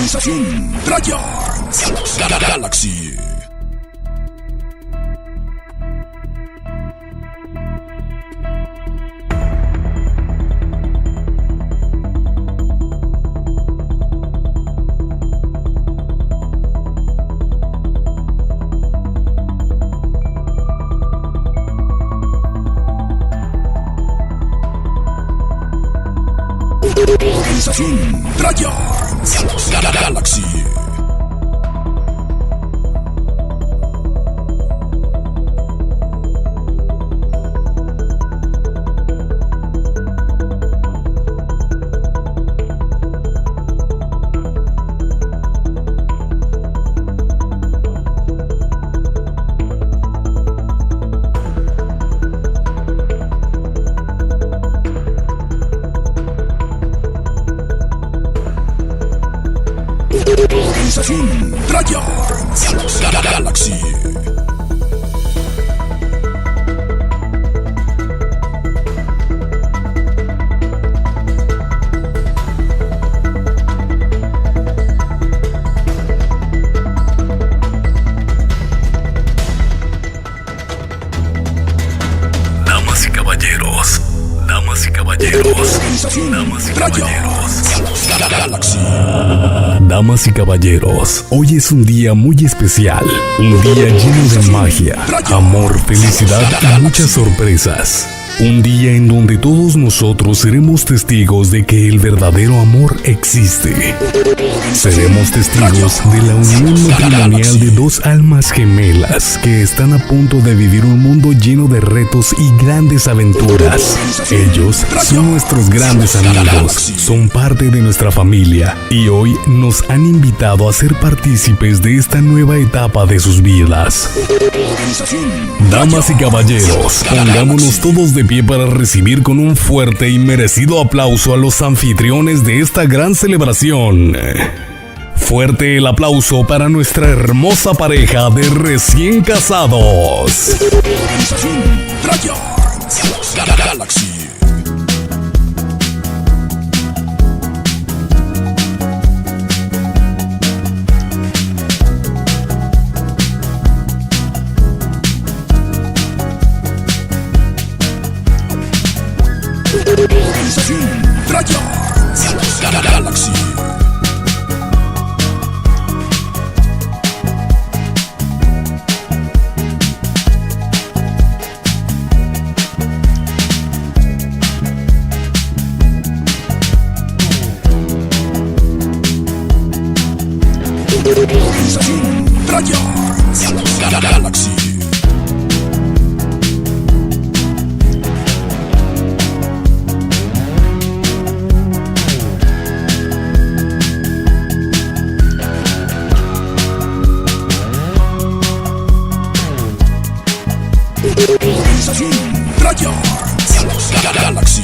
Organización Trayans Galaxy. Organización Trayans Galaxy. Organización Trayans Galaxy. Damas y caballeros, damas y caballeros, damas y caballeros. Galaxy. Damas y caballeros, hoy es un día muy especial, un día lleno de magia, amor, felicidad y muchas sorpresas. Un día en donde todos nosotros seremos testigos de que el verdadero amor existe. Seremos testigos de la unión matrimonial de dos almas gemelas que están a punto de vivir un mundo lleno de retos y grandes aventuras. Ellos son nuestros grandes amigos, son parte de nuestra familia y hoy nos han invitado a ser partícipes de esta nueva etapa de sus vidas. Damas y caballeros, pongámonos todos de pie para recibir con un fuerte y merecido aplauso a los anfitriones de esta gran celebración. Fuerte el aplauso para nuestra hermosa pareja de recién casados. Organización Trayans Galaxy. Organización Trayans Galaxy. Organización Trayans Galaxy. Organización Trayans Galaxy.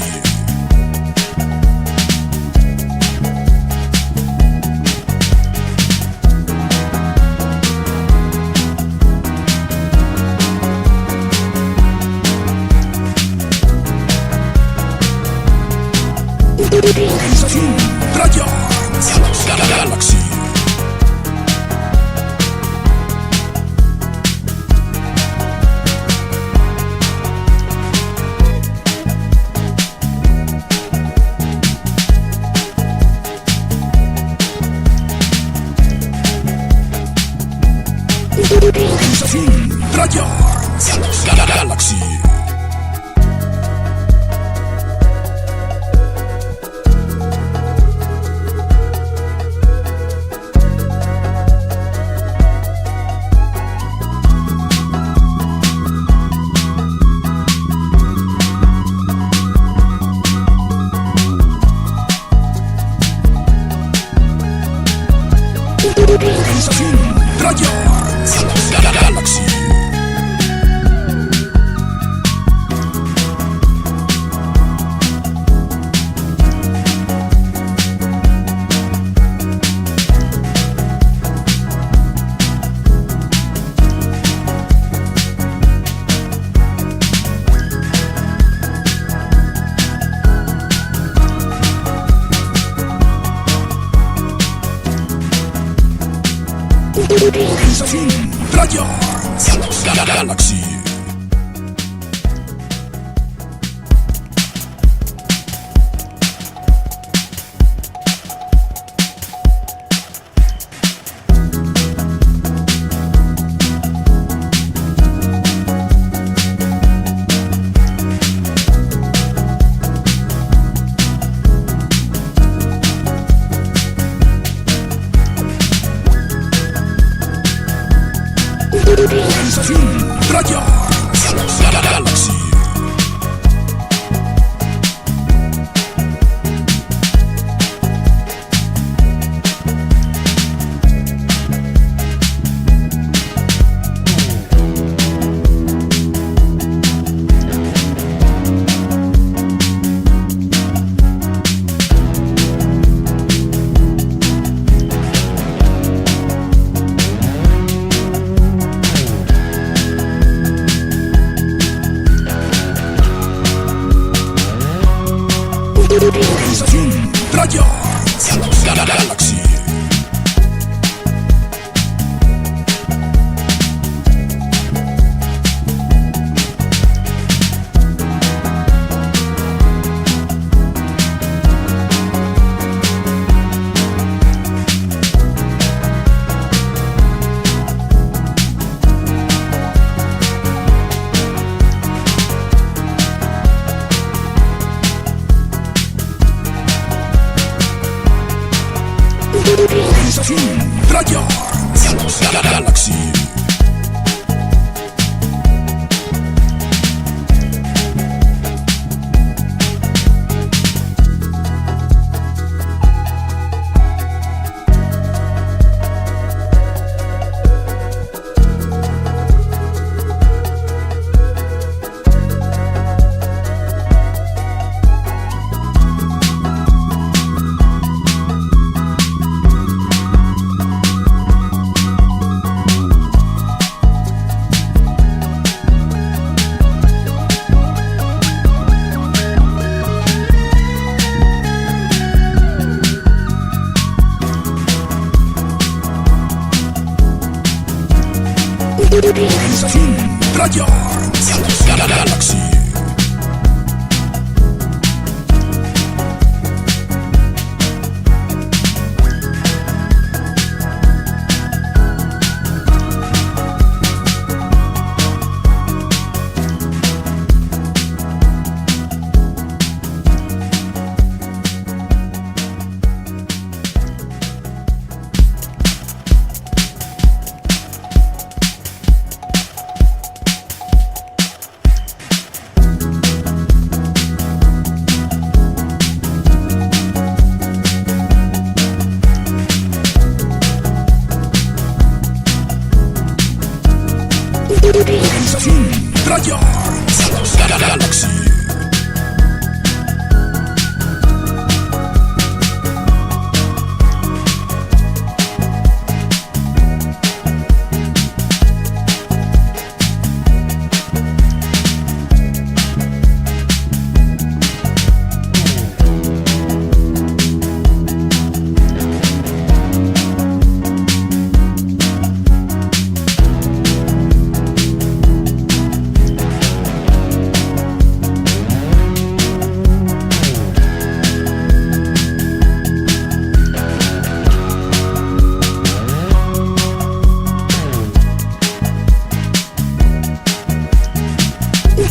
Organización Trayans Galaxy. Galaxy. Organización Raya Galaxy. Organización Raya Galaxy. Organización Raya Galaxy. Organización Raya Galaxy. Organización Raya Galaxy.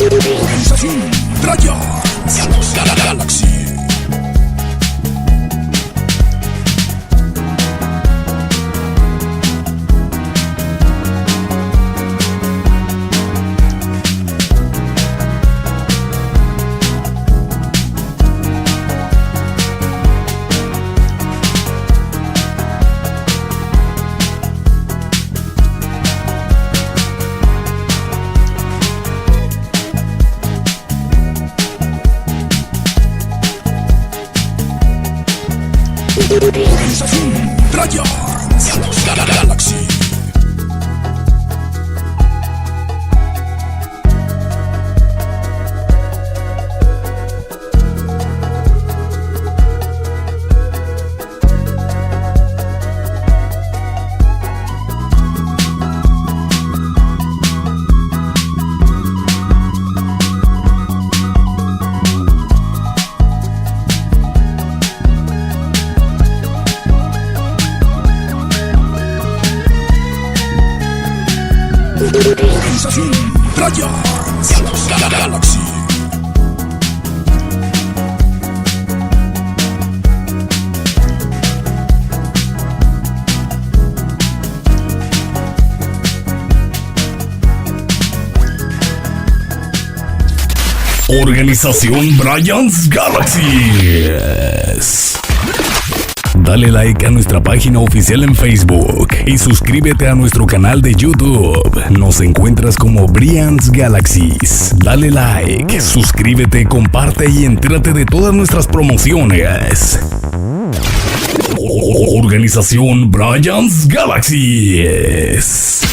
Organización Raya Galaxy. Organización Raya Galaxy. Organización Brian's Galaxies. Dale like a nuestra página oficial en Facebook y suscríbete a nuestro canal de YouTube. Nos encuentras como Brian's Galaxies. Dale like, suscríbete, comparte y entérate de todas nuestras promociones. Organización Brian's Galaxies.